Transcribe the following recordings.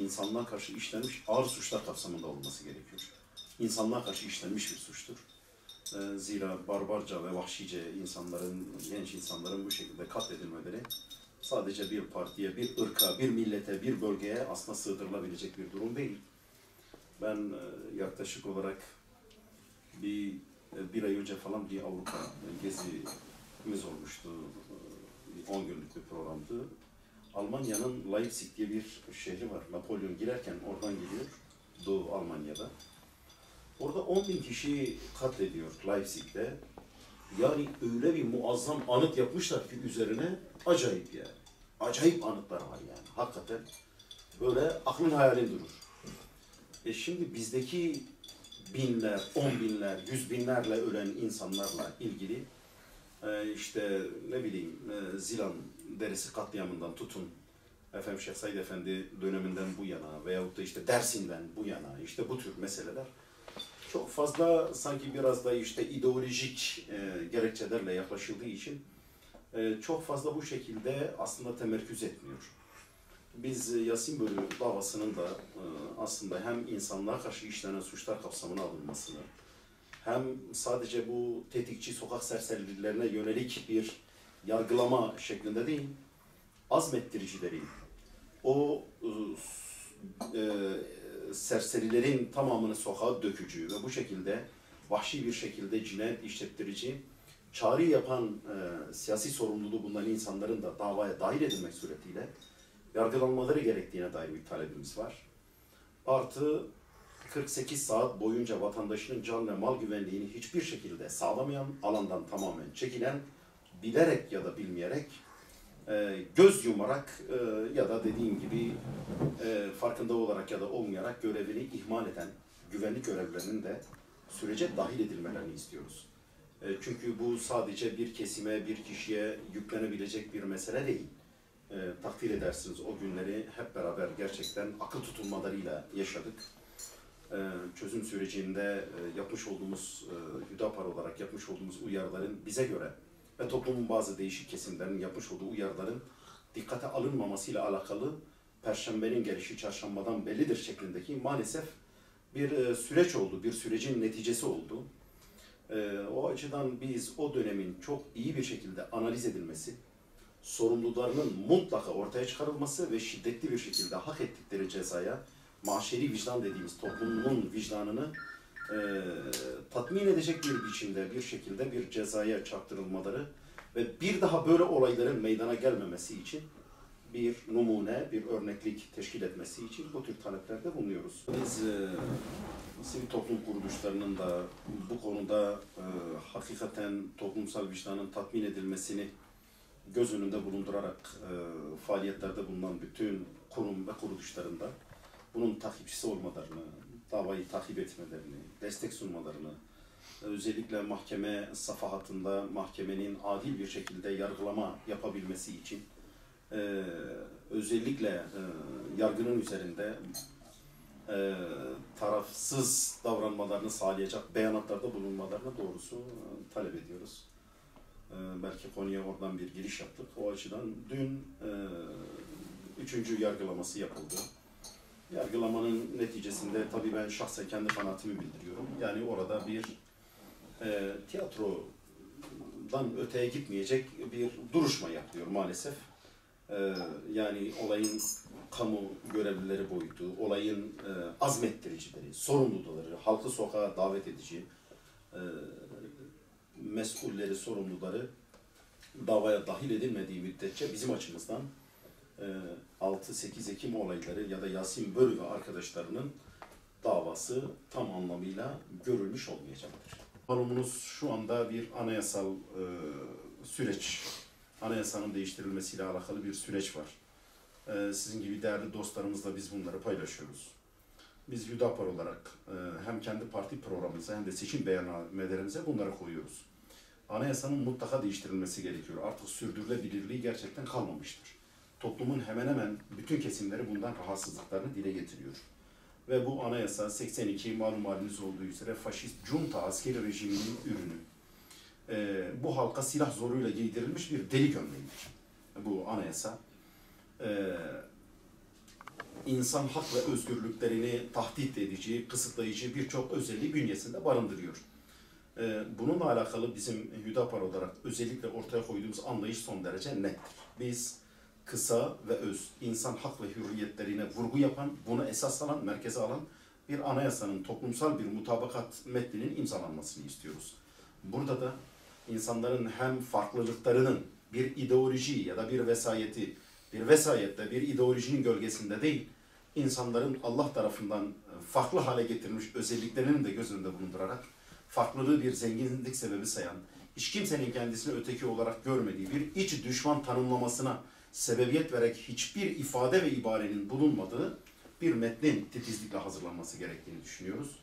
insanlığa karşı işlenmiş ağır suçlar kapsamında olması gerekiyor. İnsanlığa karşı işlenmiş bir suçtur. Zira barbarca ve vahşice insanların, genç insanların bu şekilde katledilmeleri sadece bir partiye, bir ırka, bir millete, bir bölgeye aslında sığdırılabilecek bir durum değil. Ben yaklaşık olarak bir ay önce falan bir Avrupa gezimiz olmuştu. 10 günlük bir programdı. Almanya'nın Leipzig diye bir şehri var. Napolyon girerken oradan geliyor. Doğu Almanya'da. Orada 10.000 kişi katlediyor Leipzig'te. Yani öyle bir muazzam anıt yapmışlar ki üzerine acayip yani. Acayip anıtlar var yani. Hakikaten böyle aklın hayalin durur. Şimdi bizdeki binler, 10 binler, 100 binlerle ölen insanlarla ilgili işte ne bileyim Zilan Deresi katliamından tutun efendim Şeyh Said Efendi döneminden bu yana veyahut da işte Dersim'den bu yana işte bu tür meseleler çok fazla sanki biraz da işte ideolojik gerekçelerle yaklaşıldığı için çok fazla bu şekilde aslında temerküz etmiyor. Biz Yasin Bölü davasının da aslında hem insanlığa karşı işlenen suçlar kapsamına alınmasını, hem sadece bu tetikçi sokak serserilerine yönelik bir yargılama şeklinde değil, azmettiricilerin, o serserilerin tamamını sokağa dökücü ve bu şekilde vahşi bir şekilde cinayet işlettirici, çağrı yapan siyasi sorumluluğu bulunan insanların da davaya dahil edilmek suretiyle yargılanmaları gerektiğine dair bir talebimiz var. Artı 48 saat boyunca vatandaşının can ve mal güvenliğini hiçbir şekilde sağlamayan, alandan tamamen çekilen, bilerek ya da bilmeyerek, göz yumarak ya da dediğim gibi farkında olarak ya da olmayarak görevini ihmal eden güvenlik görevlilerinin de sürece dahil edilmelerini istiyoruz. Çünkü bu sadece bir kesime, bir kişiye yüklenebilecek bir mesele değil. Takdir edersiniz o günleri hep beraber gerçekten akıl tutulmalarıyla yaşadık. Çözüm sürecinde yapmış olduğumuz, Hüdapar olarak yapmış olduğumuz uyarıların bize göre ve toplumun bazı değişik kesimlerinin yapmış olduğu uyarıların dikkate alınmamasıyla alakalı Perşembenin gelişi çarşambadan bellidir şeklindeki maalesef bir süreç oldu, bir sürecin neticesi oldu. O açıdan biz o dönemin çok iyi bir şekilde analiz edilmesi, sorumlularının mutlaka ortaya çıkarılması ve şiddetli bir şekilde hak ettikleri cezaya maşeri vicdan dediğimiz toplumun vicdanını tatmin edecek bir biçimde, bir şekilde bir cezaya çarptırılmaları ve bir daha böyle olayların meydana gelmemesi için bir numune, bir örneklik teşkil etmesi için bu tür taleplerde bulunuyoruz. Biz sivil toplum kuruluşlarının da bu konuda hakikaten toplumsal vicdanın tatmin edilmesini göz önünde bulundurarak faaliyetlerde bulunan bütün kurum ve kuruluşlarında bunun takipçisi olmalarını, davayı takip etmelerini, destek sunmalarını, özellikle mahkeme safahatında mahkemenin adil bir şekilde yargılama yapabilmesi için özellikle yargının üzerinde tarafsız davranmalarını sağlayacak beyanatlarda bulunmalarını doğrusu talep ediyoruz. Belki konuya oradan bir giriş yaptık. O açıdan dün 3. yargılaması yapıldı. Yargılamanın neticesinde tabii ben şahsen kendi kanaatimi bildiriyorum. Yani orada bir tiyatrodan öteye gitmeyecek bir duruşma yapılıyor maalesef. Yani olayın kamu görevlileri boyutu, olayın azmettiricileri, sorumluları, halkı sokağa davet edici, mesulleri, sorumluları davaya dahil edilmediği müddetçe bizim açımızdan 6-8 Ekim olayları ya da Yasin Bölü ve arkadaşlarının davası tam anlamıyla görülmüş olmayacaktır. Malumunuz şu anda bir anayasal süreç, anayasanın değiştirilmesiyle alakalı bir süreç var. Sizin gibi değerli dostlarımızla biz bunları paylaşıyoruz. Biz Hüdapar olarak hem kendi parti programımıza hem de seçim beyannamelerimize bunları koyuyoruz. Anayasanın mutlaka değiştirilmesi gerekiyor. Artık sürdürülebilirliği gerçekten kalmamıştır. Toplumun hemen hemen bütün kesimleri bundan rahatsızlıklarını dile getiriyor. Ve bu anayasa 82 malum haliniz olduğu üzere faşist junta askeri rejiminin ürünü. Bu halka silah zoruyla giydirilmiş bir deli gömleğidir. Bu anayasa insan hak ve özgürlüklerini tahdit edici, kısıtlayıcı birçok özelliği bünyesinde barındırıyor. Bununla alakalı bizim Hüdapar olarak özellikle ortaya koyduğumuz anlayış son derece nettir. Biz kısa ve öz, insan hak ve hürriyetlerine vurgu yapan, bunu esas alan, merkeze alan bir anayasanın toplumsal bir mutabakat metninin imzalanmasını istiyoruz. Burada da insanların hem farklılıklarının bir ideoloji ya da bir vesayette bir ideolojinin gölgesinde değil, insanların Allah tarafından farklı hale getirilmiş özelliklerinin de göz önünde bulundurarak farklılığı bir zenginlik sebebi sayan, hiç kimsenin kendisini öteki olarak görmediği bir iç düşman tanımlamasına sebebiyet vererek hiçbir ifade ve ibarenin bulunmadığı bir metnin titizlikle hazırlanması gerektiğini düşünüyoruz.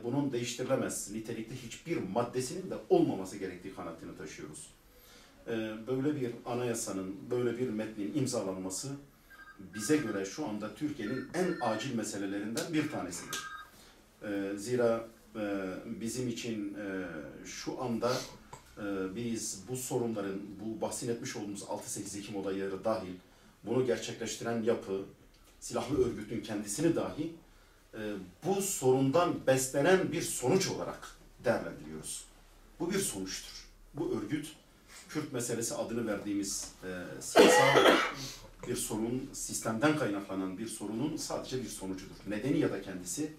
Bunun değiştirilemez nitelikte hiçbir maddesinin de olmaması gerektiği kanaatini taşıyoruz. Böyle bir anayasanın, böyle bir metnin imzalanması bize göre şu anda Türkiye'nin en acil meselelerinden bir tanesidir. Zira bizim için şu anda biz bu sorunların, bu bahsetmiş olduğumuz 6-8 Ekim olayları dahil, bunu gerçekleştiren yapı, silahlı örgütün kendisini dahi bu sorundan beslenen bir sonuç olarak değerlendiriyoruz. Bu bir sonuçtur. Bu örgüt, Kürt meselesi adını verdiğimiz siyasal bir sorun, sistemden kaynaklanan bir sorunun sadece bir sonucudur. Nedeni ya da kendisi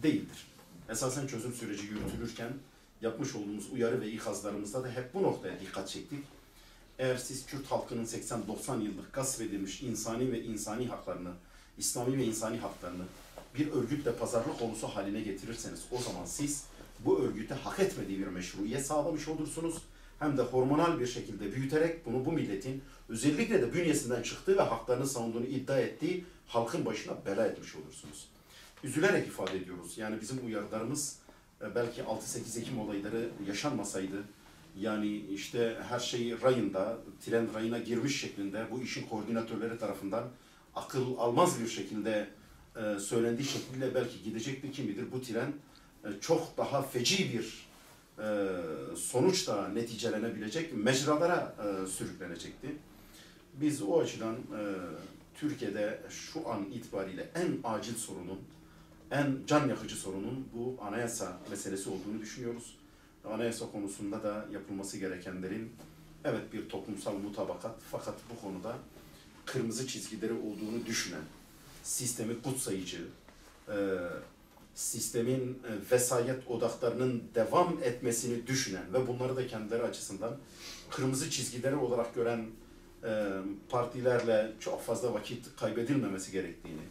değildir. Esasen çözüm süreci yürütülürken yapmış olduğumuz uyarı ve ikazlarımızda da hep bu noktaya dikkat çektik. Eğer siz Kürt halkının 80-90 yıllık gasp edilmiş insani ve insani haklarını, İslami ve insani haklarını bir örgütle pazarlık konusu haline getirirseniz o zaman siz bu örgüte hak etmediği bir meşruiyet sağlamış olursunuz. Hem de hormonal bir şekilde büyüterek bunu bu milletin özellikle de bünyesinden çıktığı ve haklarını savunduğunu iddia ettiği halkın başına bela etmiş olursunuz. Üzülerek ifade ediyoruz. Yani bizim uyarılarımız belki 6-8 Ekim olayları yaşanmasaydı, yani işte her şey rayında, tren rayına girmiş şeklinde bu işin koordinatörleri tarafından akıl almaz bir şekilde söylendiği şekliyle belki gidecekti. Kim bilir bu tren çok daha feci bir sonuçla neticelenebilecek mecralara sürüklenecekti. Biz o açıdan Türkiye'de şu an itibariyle en acil sorunun, en can yakıcı sorunun bu anayasa meselesi olduğunu düşünüyoruz. Anayasa konusunda da yapılması gerekenlerin evet bir toplumsal mutabakat fakat bu konuda kırmızı çizgileri olduğunu düşünen, sistemi kutsayıcı, sistemin vesayet odaklarının devam etmesini düşünen ve bunları da kendileri açısından kırmızı çizgileri olarak gören partilerle çok fazla vakit kaybedilmemesi gerektiğini,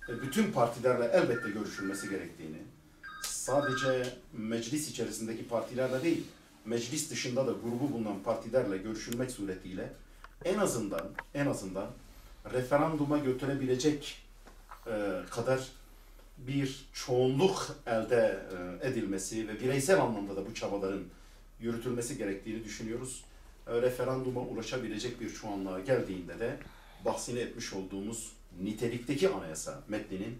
bütün partilerle elbette görüşülmesi gerektiğini, sadece meclis içerisindeki partilerle değil, meclis dışında da grubu bulunan partilerle görüşülmek suretiyle en azından referanduma götürebilecek kadar bir çoğunluk elde edilmesi ve bireysel anlamda da bu çabaların yürütülmesi gerektiğini düşünüyoruz. Referanduma ulaşabilecek bir çoğunluğa geldiğinde de bahsini etmiş olduğumuz nitelikteki anayasa metninin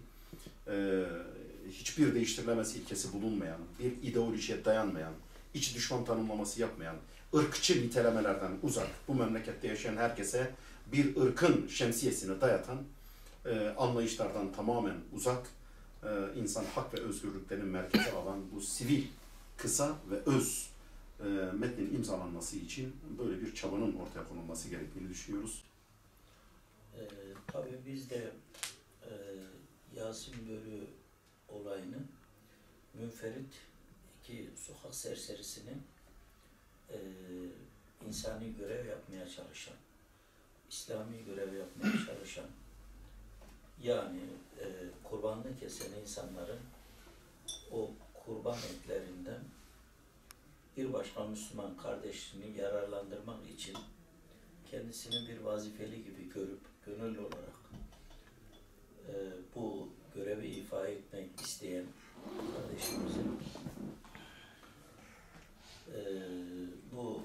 hiçbir değiştirilemez ilkesi bulunmayan, bir ideolojiye dayanmayan, iç düşman tanımlaması yapmayan, ırkçı nitelemelerden uzak, bu memlekette yaşayan herkese bir ırkın şemsiyesini dayatan anlayışlardan tamamen uzak, insan hak ve özgürlüklerinin merkeze alan bu sivil, kısa ve öz metnin imzalanması için böyle bir çabanın ortaya konulması gerektiğini düşünüyoruz. Tabii biz de Yasin Börü olayını münferit iki sokak serserisinin insani görev yapmaya çalışan, İslami görev yapmaya çalışan, yani kurbanını kesen insanların o kurban etlerinden bir başka Müslüman kardeşini yararlandırmak için kendisini bir vazifeli gibi görüp gönüllü olarak bu görevi ifa etmek isteyen kardeşimizin bu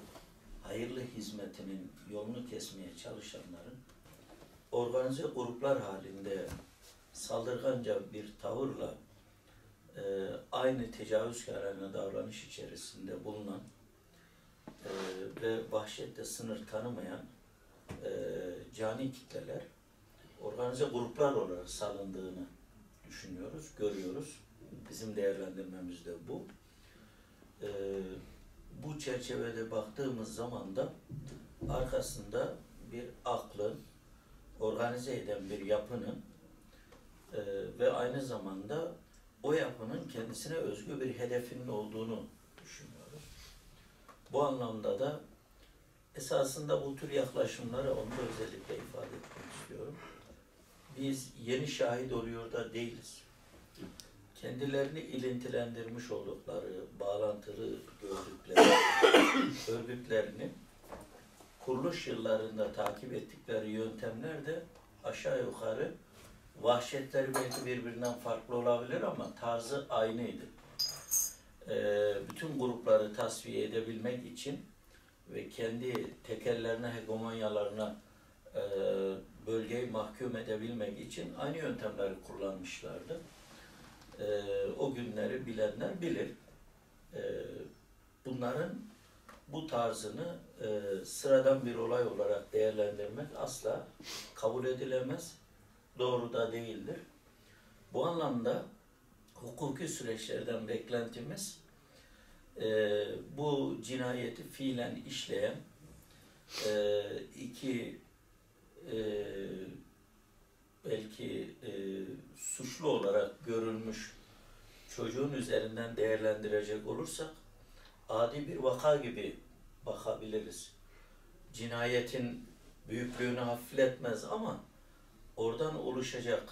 hayırlı hizmetinin yolunu kesmeye çalışanların organize gruplar halinde saldırganca bir tavırla aynı tecavüzkarane davranış içerisinde bulunan ve vahşetle sınır tanımayan cani kitleler organize gruplar olarak salındığını düşünüyoruz, görüyoruz. Bizim değerlendirmemiz de bu. Bu çerçevede baktığımız zaman da arkasında bir aklın, organize eden bir yapının ve aynı zamanda o yapının kendisine özgü bir hedefinin olduğunu düşünüyoruz. Bu anlamda da esasında bu tür yaklaşımları onu da özellikle ifade etmek istiyorum. Biz yeni şahit oluyor da değiliz. Kendilerini ilintilendirmiş oldukları, bağlantılı gördükleri örgütlerini kuruluş yıllarında takip ettikleri yöntemler de aşağı yukarı vahşetleri belki birbirinden farklı olabilir ama tarzı aynıydı. Bütün grupları tasfiye edebilmek için ve kendi tekellerine, hegemonyalarına bölgeyi mahkum edebilmek için aynı yöntemleri kullanmışlardı. O günleri bilenler bilir. Bunların bu tarzını sıradan bir olay olarak değerlendirmek asla kabul edilemez, doğru da değildir. Bu anlamda hukuki süreçlerden beklentimiz bu cinayeti fiilen işleyen iki belki suçlu olarak görülmüş çocuğun üzerinden değerlendirecek olursak adi bir vaka gibi bakabiliriz. Cinayetin büyüklüğünü hafifletmez ama oradan oluşacak,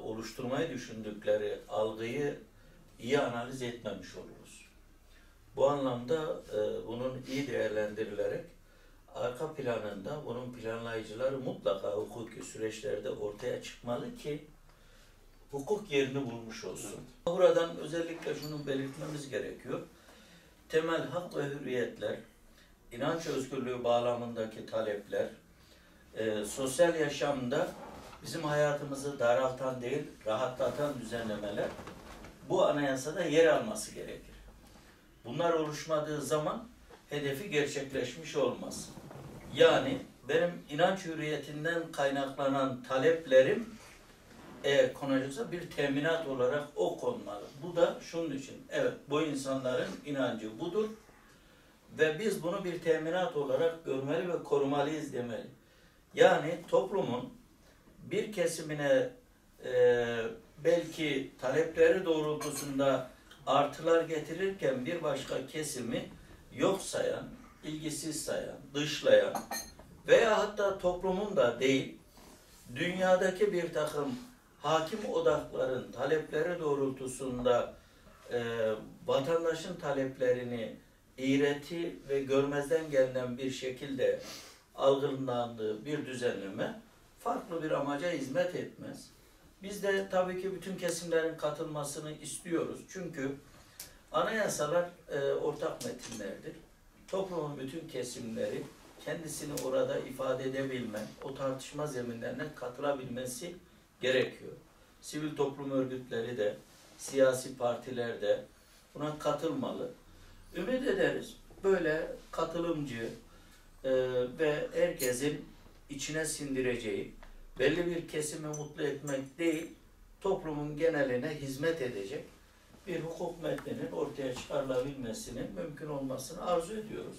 oluşturmayı düşündükleri algıyı iyi analiz etmemiş oluruz. Bu anlamda bunun iyi değerlendirilerek arka planında bunun planlayıcıları mutlaka hukuki süreçlerde ortaya çıkmalı ki hukuk yerini bulmuş olsun. Buradan özellikle şunu belirtmemiz gerekiyor. Temel hak ve hürriyetler, inanç özgürlüğü bağlamındaki talepler, sosyal yaşamda bizim hayatımızı daraltan değil, rahatlatan düzenlemeler bu anayasada yer alması gerekir. Bunlar oluşmadığı zaman hedefi gerçekleşmiş olmaz. Yani benim inanç hürriyetinden kaynaklanan taleplerim eğer konacaksa bir teminat olarak o konmalı. Bu da şunun için, evet bu insanların inancı budur ve biz bunu bir teminat olarak görmeli ve korumalıyız demeli. Yani toplumun bir kesimine belki talepleri doğrultusunda artılar getirirken bir başka kesimi yok sayan, ilgisiz sayan, dışlayan veya hatta toplumun da değil, dünyadaki bir takım hakim odakların talepleri doğrultusunda vatandaşın taleplerini iğreti ve görmezden gelinen bir şekilde algılandığı bir düzenleme farklı bir amaca hizmet etmez. Biz de tabii ki bütün kesimlerin katılmasını istiyoruz. Çünkü anayasalar ortak metinlerdir. Toplumun bütün kesimleri kendisini orada ifade edebilme, o tartışma zeminlerine katılabilmesi gerekiyor. Sivil toplum örgütleri de, siyasi partiler de buna katılmalı. Ümit ederiz böyle katılımcı ve herkesin içine sindireceği, belli bir kesimi mutlu etmek değil, toplumun geneline hizmet edecek bir hukuk metninin ortaya çıkarılabilmesinin mümkün olmasını arzu ediyoruz.